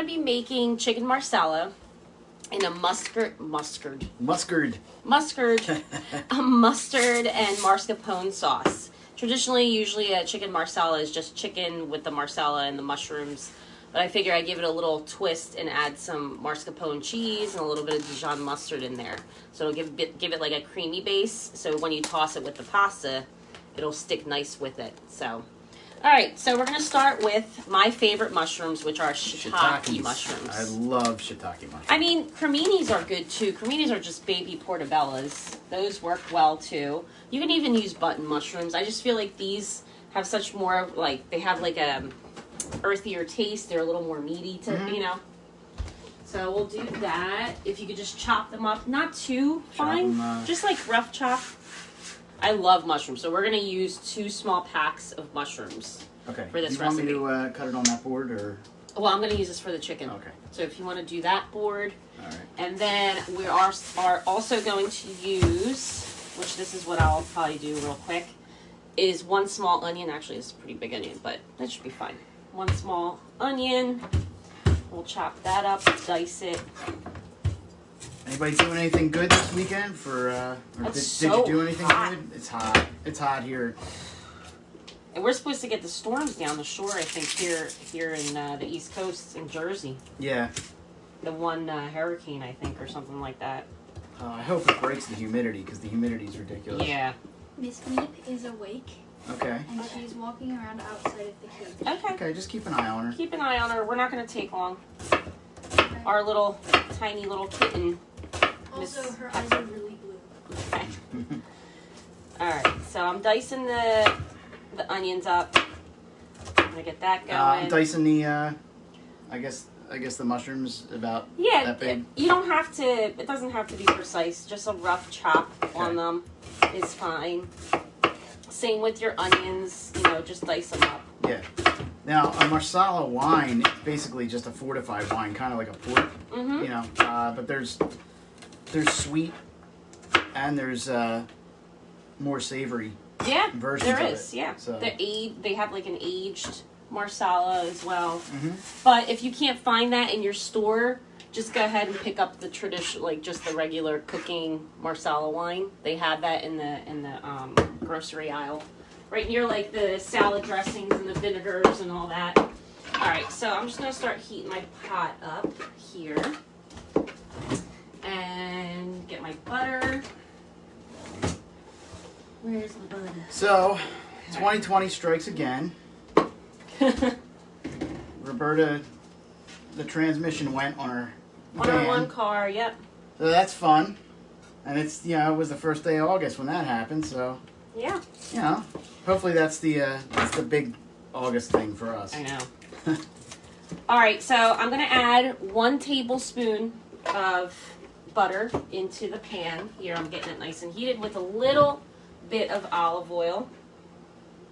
to be making chicken marsala in a mustard, a mustard and mascarpone sauce. Traditionally, usually a chicken marsala is just chicken with the marsala and the mushrooms. But I figure I give it a little twist and add some mascarpone cheese and a little bit of Dijon mustard in there. So it'll give it like a creamy base. So when you toss it with the pasta, it'll stick nice with it. So, all right. So we're going to start with my favorite mushrooms, which are shiitake mushrooms. I love shiitake mushrooms. I mean, creminis are good too. Creminis are just baby portobellas. Those work well too. You can even use button mushrooms. I just feel like these have such more of like, they have like a earthier taste. They're a little more meaty to, you know. So we'll do that. If you could just chop them up, not too fine, just like rough chop. I love mushrooms, so we're gonna use 2 small packs of mushrooms. Okay. For this recipe. recipe. You want me to cut it on that board, or? Well, I'm gonna use this for the chicken. Okay. So if you want to do that board, all right. And then we are also going to use, which this is what I'll probably do real quick, is 1 small onion. Actually, it's a pretty big onion, but that should be fine. 1 small onion. We'll chop that up, dice it. Anybody doing anything good this weekend for, or did you do anything good? It's hot. It's hot here. And we're supposed to get the storms down the shore, I think, here in the East Coast in Jersey. Yeah. The one hurricane, I think, or something like that. I hope it breaks the humidity, because the humidity is ridiculous. Yeah. Miss Meep is awake. Okay. And she's walking around outside of the cage. Okay. Okay, just keep an eye on her. Keep an eye on her. We're not going to take long. Okay. Our little, tiny little kitten. Also, her eyes are really blue. Okay. Alright, so I'm dicing the onions up. I'm going to get that going. I'm dicing the, I guess the mushrooms about that big. You don't have to, it doesn't have to be precise. Just a rough chop on them is fine. Same with your onions, you know, just dice them up. Yeah. Now, a Marsala wine is basically just a fortified wine, kind of like a port, you know, but there's sweet and there's more savory versions of it. Yeah. So. They have like an aged Marsala as well. But if you can't find that in your store, just go ahead and pick up the traditional, like just the regular cooking Marsala wine. They have that in the grocery aisle, right near like the salad dressings and the vinegars and all that. All right, so I'm just gonna start heating my pot up here and get my butter. Where's my butter? So, 2020 strikes again. Roberta, the transmission went on her van. One car, yep. So that's fun. And it's, you know, it was the first day of August when that happened, so. Yeah. You know, hopefully that's the big August thing for us. I know. All right, so I'm going to add 1 tablespoon of butter into the pan. Here, I'm getting it nice and heated with a little bit of olive oil.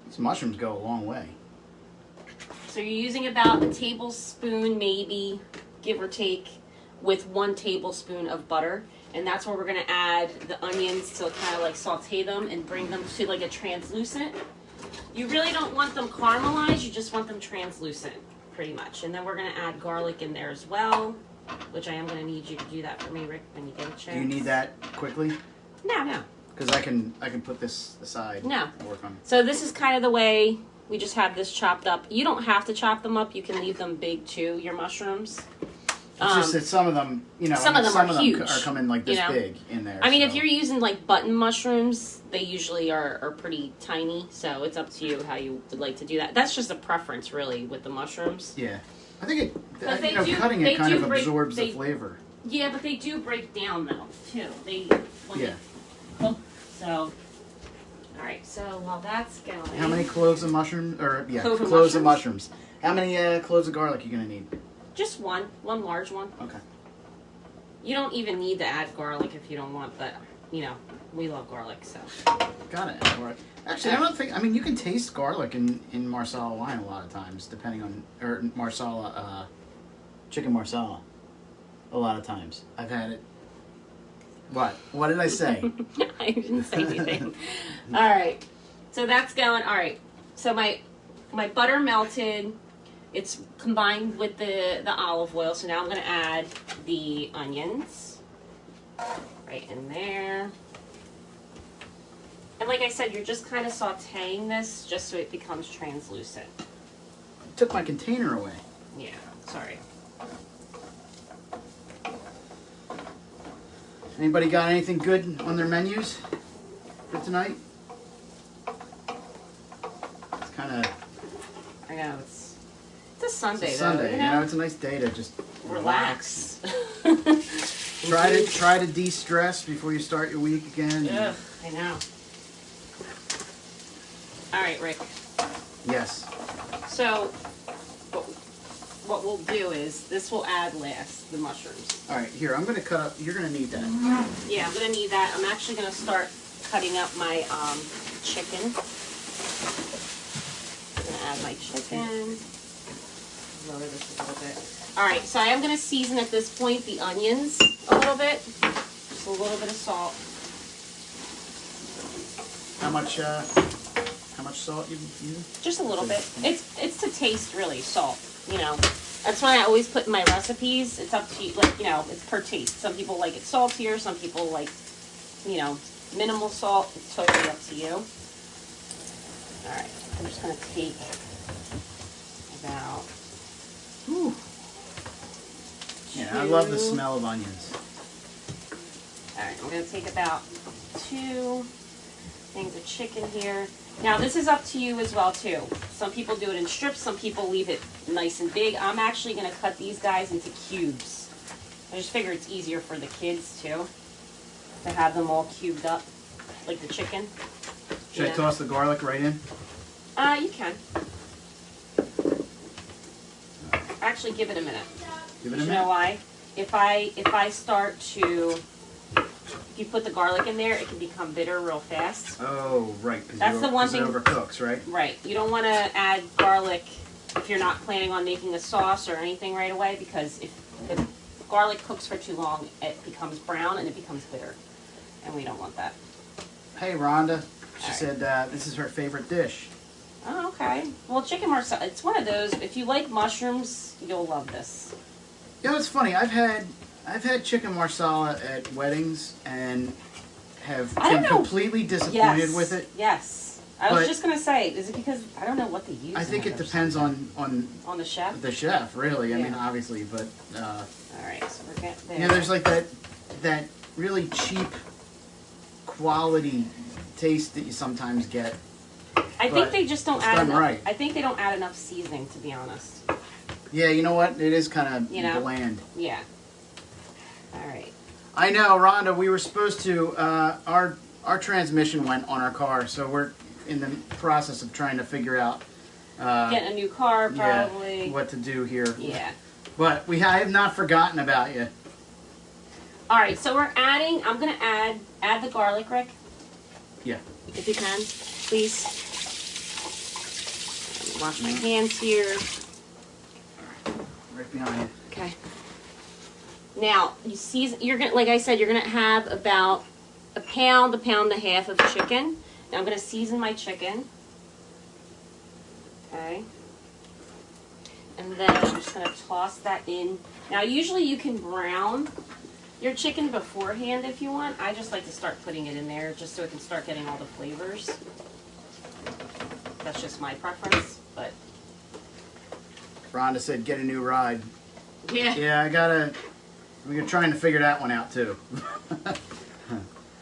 These mushrooms go a long way. So you're using about a tablespoon, maybe, give or take, with 1 tablespoon of butter. And that's where we're going to add the onions to kind of like saute them and bring them to like a translucent. You really don't want them caramelized, you just want them translucent, pretty much. And then we're going to add garlic in there as well, which I am going to need you to do that for me, Rick, when you get a chance. Do you need that quickly? No. Because I can put this aside and work on it. So this is kind of the way we just have this chopped up. You don't have to chop them up. You can leave them big too, your mushrooms. It's just that some of them, you know, some of them are huge. Are coming like this big in there. I mean, if you're using like button mushrooms, they usually are pretty tiny. So it's up to you how you would like to do that. That's just a preference, really, with the mushrooms. Yeah, I think cutting it kind of absorbs the flavor. Yeah, but they do break down though too. They cook. So, all right. So while that's going, how many cloves of mushrooms? Cloves of mushrooms. How many cloves of garlic are you gonna need? Just one large one. Okay. You don't even need to add garlic if you don't want, but you know, we love garlic, so. Got it. All right. Actually, I don't think. I mean, you can taste garlic in Marsala wine a lot of times, depending on Marsala, chicken Marsala. A lot of times, I've had it. What? What did I say? I didn't say anything. All right. So that's going. All right. So my butter melted. it's combined with the olive oil. So now I'm going to add the onions right in there. And like I said, you're just kind of sauteing this just so it becomes translucent. Took my container away. Yeah, sorry. Anybody got anything good on their menus for tonight? It's kind of... I know, it's a Sunday, It's a Sunday, though, you know? it's a nice day to just Relax. Try to de-stress before you start your week again. Ugh, I know. All right, Rick. Yes. So, what we'll do is, this will add last, the mushrooms. All right, here, I'm going to cut up. You're going to need that. Yeah, I'm going to need that. I'm actually going to start cutting up my chicken. I'm going to add my chicken. Lower this a little bit. All right, so I am going to season at this point the onions a little bit. Just a little bit of salt. How much salt you use? Just a little bit. It's to taste, really, salt. You know, that's why I always put in my recipes. It's up to you, like, you know, it's per taste. Some people like it saltier. Some people like, you know, minimal salt. It's totally up to you. All right, I'm just going to take about... Whew. Yeah, I love the smell of onions. All right, I'm going to take about 2 things of chicken here. Now, this is up to you as well, too. Some people do it in strips. Some people leave it nice and big. I'm actually going to cut these guys into cubes. I just figure it's easier for the kids, too, to have them all cubed up, like the chicken. Should I toss the garlic right in? You can. Actually, give it a minute. Give it a You minute. know why? If I start to... If you put the garlic in there, it can become bitter real fast. Oh, right. That's the one thing. It overcooks, right? Right. You don't want to add garlic if you're not planning on making a sauce or anything right away, because if the garlic cooks for too long, it becomes brown and it becomes bitter, and we don't want that. Hey, Rhonda. She All said this is her favorite dish. Oh, okay. Well, chicken marsala, it's one of those. If you like mushrooms, you'll love this. You know, it's funny. I've had chicken marsala at weddings and have I don't been know. completely disappointed Yes. with it. Yes. I was But- just gonna say, is it because I don't know what they use? I think in it or depends something. on the chef. the chef, really. I mean, Yeah. obviously, but All right, so we're getting there. you know, there's like that really cheap quality taste that you sometimes get. I think but they just don't it's add done enough. right. I think they don't add enough seasoning, to be honest. Yeah, you know what? It is kind of You know? bland. Yeah. All right. I know, Rhonda. We were supposed to. Our transmission went on our car, so we're in the process of trying to figure out. Getting a new car, probably. Yeah, what to do here. Yeah. But I have not forgotten about you. All right, so we're adding. I'm gonna add the garlic, Rick. Yeah. If you can, please. Wash my hands here. Right behind you. Okay. Now you season. You're gonna, like I said, you're gonna have about a pound and a half of chicken. Now I'm gonna season my chicken. Okay. And then I'm just gonna toss that in. Now usually you can brown your chicken beforehand if you want. I just like to start putting it in there just so it can start getting all the flavors. That's just my preference, but Rhonda said, "Get a new ride." yeah. Yeah, we're trying to figure that one out too.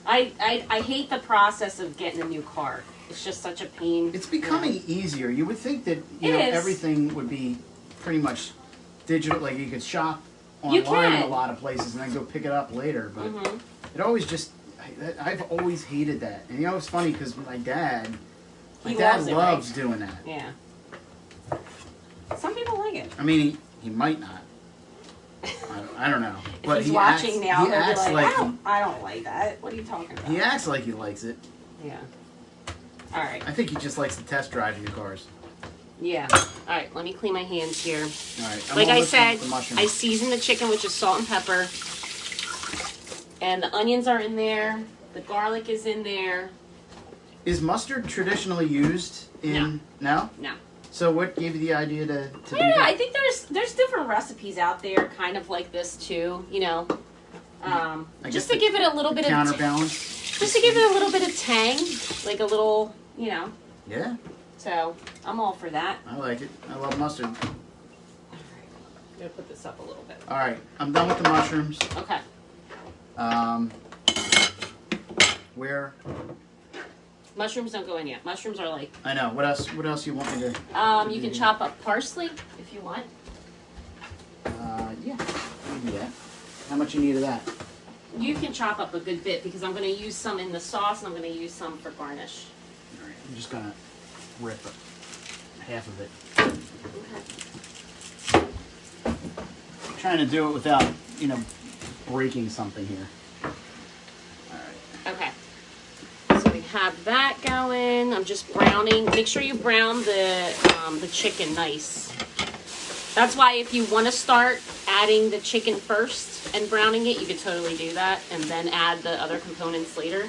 I hate the process of getting a new car. It's just such a pain. It's becoming easier. You would think that It is. everything would be pretty much digital. Like you could shop You online in can. a lot of places and then go pick it up later. But Mhm. it always just I've always hated that. And you know it's funny because my dad He loves loves it, doing that. Yeah. Some people like it. I mean, he might not. I don't know. If But he's he watching acts, now, he he'll be acts like, like I don't like that. What are you talking about? he acts like he likes it. Yeah. All right. I think he just likes to test drive your cars. Yeah. All right. Let me clean my hands here. All right. I'm Like I almost done said, with the mushrooms. I seasoned the chicken with just salt and pepper. And the onions are in there. The garlic is in there. Is mustard traditionally used in? No. No. So what gave you the idea to do Yeah, that? I think there's different recipes out there, kind of like this too. You know, just to give it a little bit of counterbalance. just to give it a little bit of tang, like a little, you know. Yeah, So I'm all for that. I like it. I love mustard. All right, I'm gonna put this up a little bit. All right, I'm done with the mushrooms. Okay. Where? Mushrooms don't go in yet. Mushrooms are like. I know. What else? What else you want me to? You can chop up parsley if you want. Yeah, we can do that. How much you need of that? You can chop up a good bit because I'm going to use some in the sauce and I'm going to use some for garnish. All right, I'm just gonna rip half of it. Okay. I'm trying to do it without, you know, breaking something here. All right. Okay. So we have that going. I'm just browning. Make sure you brown the chicken nice. That's why if you want to start adding the chicken first and browning it, you could totally do that and then add the other components later.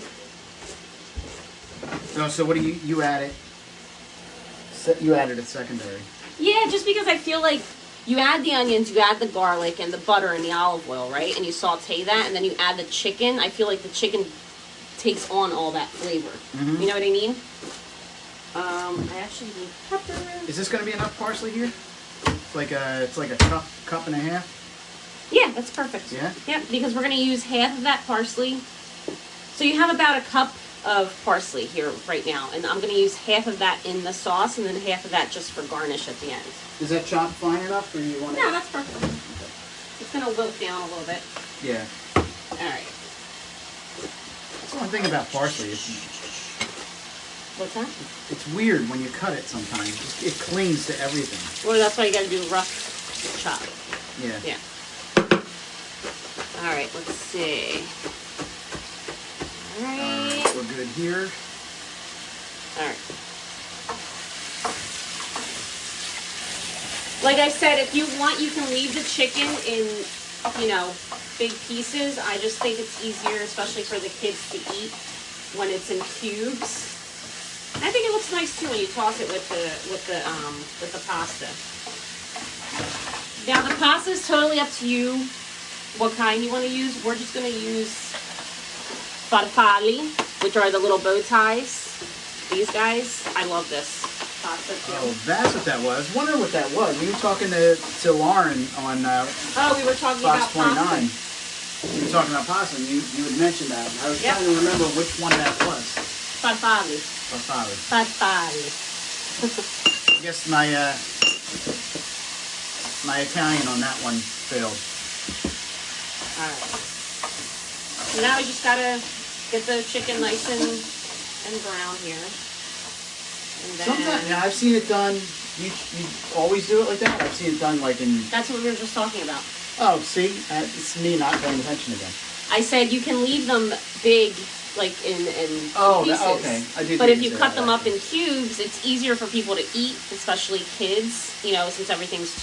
No, so what do you add it? You added it secondary. Yeah, just because I feel like you add the onions, you add the garlic and the butter and the olive oil, right? And you saute that and then you add the chicken. I feel like the chicken takes on all that flavor. Mm-hmm. You know what I mean? I actually need pepper. Is this going to be enough parsley here? It's like a cup and a half. Yeah, that's perfect. Yeah? Yeah, because we're going to use half of that parsley. So you have about a cup of parsley here right now, and I'm going to use half of that in the sauce and then half of that just for garnish at the end. Is that chopped fine enough, or you want it? No, that's perfect. It's going to wilt down a little bit. Yeah. All right. That's one thing about parsley. What's that? It's weird when you cut it sometimes. It clings to everything. Well, that's why you got to do rough chop. Yeah. Yeah. All right, let's see. All right. We're good here. All right. Like I said, if you want, you can leave the chicken in, you know, big pieces. I just think it's easier, especially for the kids to eat, when it's in cubes. And I think it looks nice too when you toss it with the pasta. Now the pasta is totally up to you, what kind you want to use. We're just going to use farfalle, which are the little bow ties. These guys, I love this pasta too. Oh, that's what that was. I was wondering what that was. We were talking to Lauren on we were talking Fox about 29. pasta. We were talking about pasta, and you had mentioned that. And I was trying to remember which one that was. Farfalle. Farfalle. Farfalle. I guess my Italian on that one failed. Alright. So now we just gotta get the chicken nice and brown here. And then Sometimes, yeah, I've seen it done. You always do it like that? I've seen it done like in... that's what we were just talking about. Oh, see? It's me not paying attention again. I said you can leave them big, like in pieces. Okay. I did. But if you cut them up in cubes, it's easier for people to eat, especially kids. You know, since everything's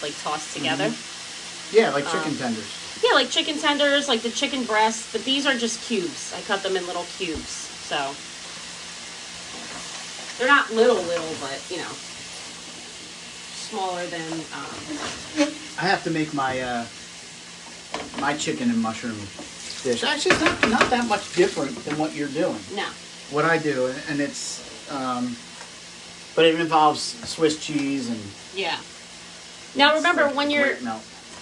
like tossed together. Mm-hmm. Yeah, like chicken tenders. Yeah, like chicken tenders, like the chicken breast. But these are just cubes. I cut them in little cubes, so they're not little, but you know, smaller than. I have to make my my chicken and mushroom dish. Actually, it's not that much different than what you're doing. No. What I do, and it's, but it involves Swiss cheese and. Yeah. Now remember, like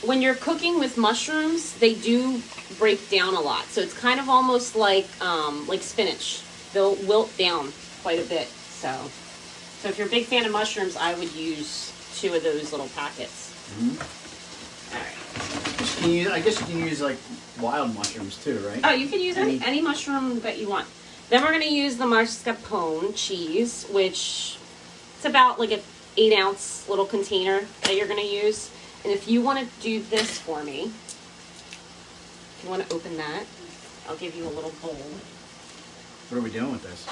when you're cooking with mushrooms, they do break down a lot. So it's kind of almost like spinach. They'll wilt down quite a bit. So if you're a big fan of mushrooms, I would use 2 of those little packets. Mm-hmm. All right. I guess you can use like wild mushrooms too, right? Oh, you can use any mushroom that you want. Then we're going to use the mascarpone cheese, which it's about like an 8-ounce little container that you're going to use. And if you want to do this for me, if you want to open that, I'll give you a little bowl. What are we doing with this?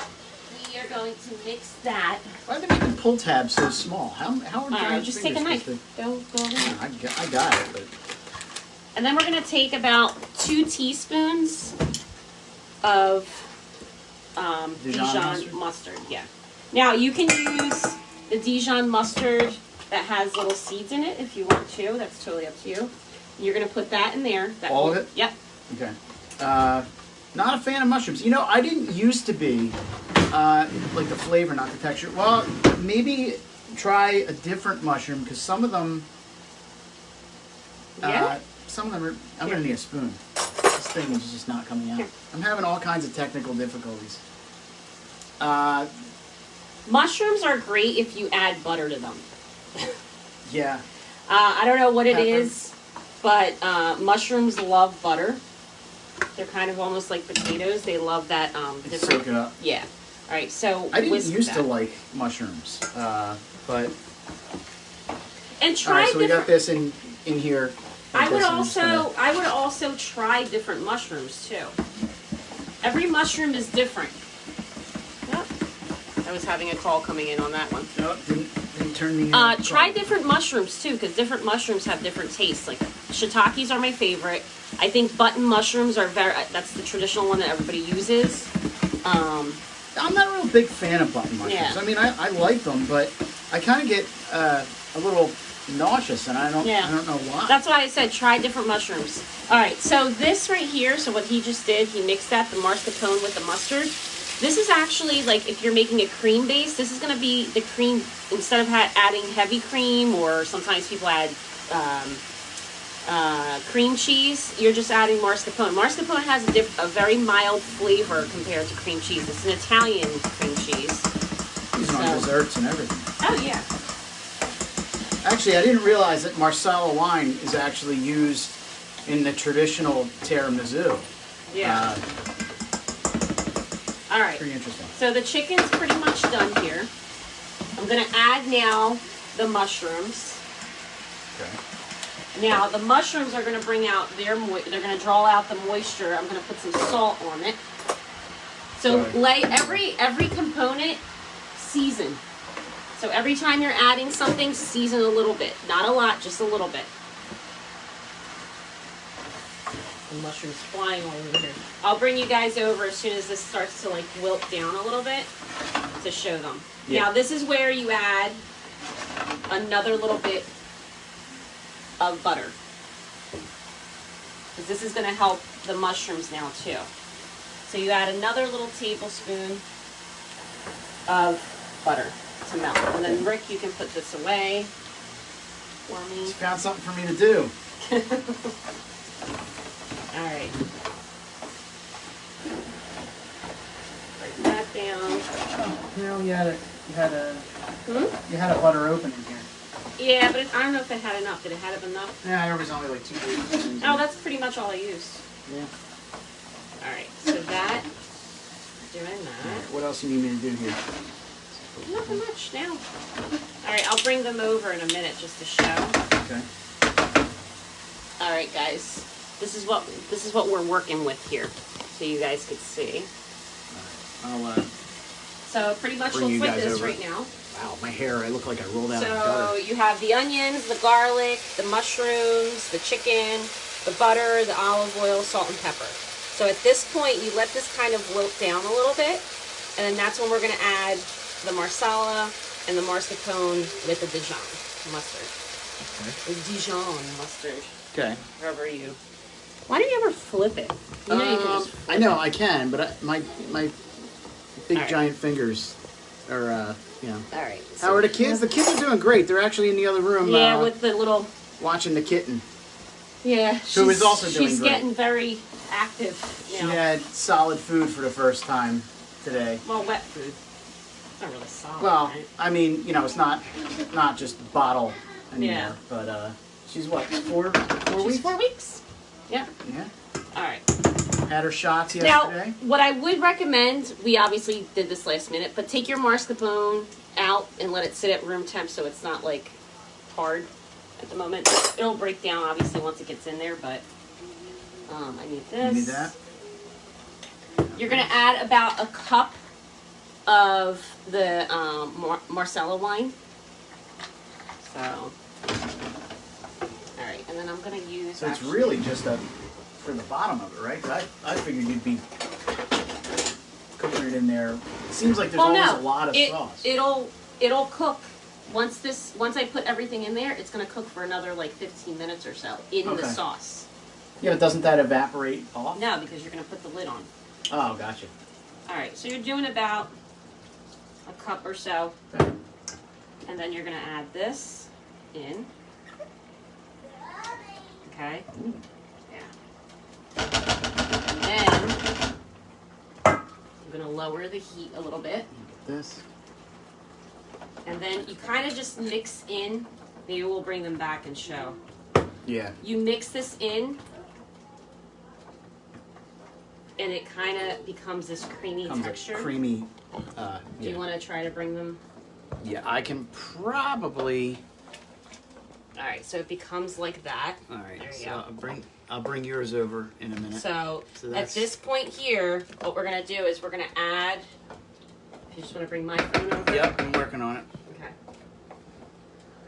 We are going to mix that. Why are they making pull tabs so small? How are giant Just take a fingers knife. supposed Go ahead. I got it, but... And then we're going to take about 2 teaspoons of Dijon mustard. Yeah. Now you can use the Dijon mustard that has little seeds in it if you want to. That's totally up to you. You're going to put that in there. All of it? Yep. Okay. Not a fan of mushrooms. You know, I didn't used to be, like the flavor, not the texture. Well, maybe try a different mushroom because some of them, Yeah. some of them are, I'm going to need a spoon. This thing is just not coming out. Here. I'm having all kinds of technical difficulties. Mushrooms are great if you add butter to them. Yeah. I don't know what it Pepper. is, but mushrooms love butter. They're kind of almost like potatoes. They love that Soak it up. Yeah. All right, so I didn't whisk used that. to like mushrooms, but And all try right. So we got different. this in here. I would guess I'm just gonna- also try different mushrooms too. Every mushroom is different. Yep. I was having a call coming in on that one. No, didn't turn the. Try different mushrooms too, because different mushrooms have different tastes. Like shiitakes are my favorite. I think button mushrooms are that's the traditional one that everybody uses. I'm not a real big fan of button mushrooms. Yeah. I mean, I like them, but I kind of get a little nauseous, and I don't know why. That's why I said try different mushrooms. All right, so this right here, so what he just did, he mixed that, the mascarpone with the mustard. This is actually, like, if you're making a cream base, this is going to be the cream, instead of adding heavy cream, or sometimes people add cream cheese, you're just adding mascarpone. Mascarpone has a very mild flavor compared to cream cheese. It's an Italian cream cheese. These are on desserts and everything. Oh, yeah. Actually, I didn't realize that Marsala wine is actually used in the traditional tiramisu. Yeah. All right. Pretty interesting. So the chicken's pretty much done here. I'm going to add now the mushrooms. Okay. Now the mushrooms are going to bring out they're going to draw out the moisture. I'm going to put some salt on it. So Sorry. lay every component season. So every time you're adding something, season a little bit. Not a lot, just a little bit. The mushrooms flying all over here. I'll bring you guys over as soon as this starts to like wilt down a little bit to show them. Yeah. Now this is where you add another little bit of butter. Because this is going to help the mushrooms now too. So you add another little tablespoon of butter to melt. And then Rick, you can put this away for me. Just found something for me to do. All right. Write that down. Oh, you know, you had a butter open in here. Yeah, but I don't know if it had enough. Did it have enough? Yeah, there was only like 2 tablespoons. Oh, that's pretty much all I used. Yeah. All right, so that, doing that. What else do you need me to do here? Nothing much now. All right, I'll bring them over in a minute just to show. Okay. All right, guys, this is what we're working with here, so you guys could see. I'll So pretty much bring you looks like guys this over. right now. Wow, my hair, I look like I rolled out of So gutter. you have the onions, the garlic, the mushrooms, the chicken, the butter, the olive oil, salt, and pepper. So at this point, you let this kind of wilt down a little bit, and then that's when we're going to add the Marsala and the mascarpone with the Dijon mustard. Okay. The Dijon mustard. Okay. Wherever you. Why do you ever flip it? You know you can just flip I know I can, but my big All right. giant fingers are, you know. All right. How are the kids? The kids are doing great. They're actually in the other room Yeah, with the little. watching the kitten. Yeah. Who is also doing She's great. getting very active She now. had solid food for the first time today. Well, wet food. Not really solid. Well, right? I mean, you know, it's not just bottle anymore. Yeah. But she's what, four She's weeks? 4 weeks. Yeah. Yeah. All right. Had her shots Now, yesterday. what I would recommend, we obviously did this last minute, but take your mascarpone out and let it sit at room temp so it's not like hard at the moment. It'll break down obviously once it gets in there, but I need this. You need that? You're gonna add about a cup of the Marsala wine. So, all right, and then I'm gonna use. So it's really just for the bottom of it, right? 'Cause I figured you'd be cooking it in there. It seems like there's always a lot of sauce. It'll cook once I put everything in there, it's gonna cook for another like 15 minutes or so in the Okay. sauce. Yeah, but doesn't that evaporate off? No, because you're gonna put the lid on. Oh, gotcha. All right, so you're doing about a cup or so, Okay. and then you're gonna add this in. Okay. Yeah. And then I'm gonna lower the heat a little bit, This. and then you kind of just mix in. Maybe we'll bring them back and show. Yeah. You mix this in, and it kind of becomes this creamy texture. Creamy. Do you want to try to bring them? Yeah, I can probably. All right, so it becomes like that. All right. There you So go. I'll bring yours over in a minute. So at that's- this point here, what we're gonna do is we're gonna add. You just want to bring my phone over. Yep, I'm working on it. Okay.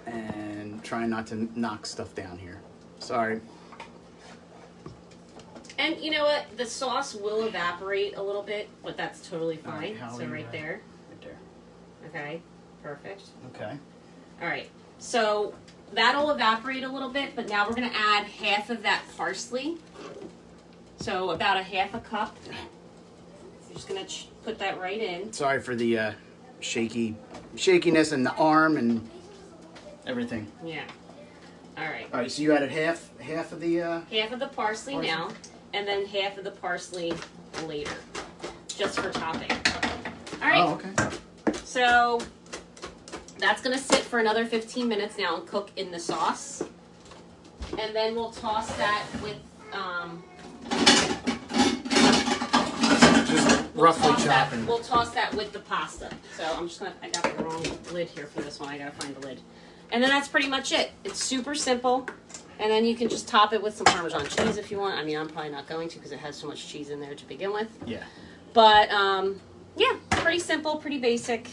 And trying not to knock stuff down here. Sorry. And you know what? The sauce will evaporate a little bit, but that's totally All right, fine. how So are you right at? there. Right there. Okay. Perfect. Okay. All right. So that'll evaporate a little bit, but now we're gonna add half of that parsley. So about a half a cup. You're just gonna put that right in. Sorry for the shakiness in the arm and everything. Yeah. All right. All right, so you added half of the. Half of the parsley now, and then half of the parsley later, just for topping. All right. Oh, okay. So that's gonna sit for another 15 minutes now and cook in the sauce, and then we'll toss that with Just roughly chopping. We'll toss that with the pasta. So I'm just gonna. I got the wrong lid here for this one. I gotta find the lid. And then that's pretty much it. It's super simple. And then you can just top it with some Parmesan cheese if you want. I mean, I'm probably not going to because it has so much cheese in there to begin with. Yeah. But, yeah, pretty simple, pretty basic.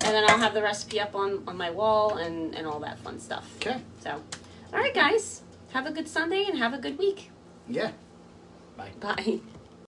And then I'll have the recipe up on my wall and all that fun stuff. Okay. So, all right, guys. Have a good Sunday and have a good week. Yeah. Bye. Bye.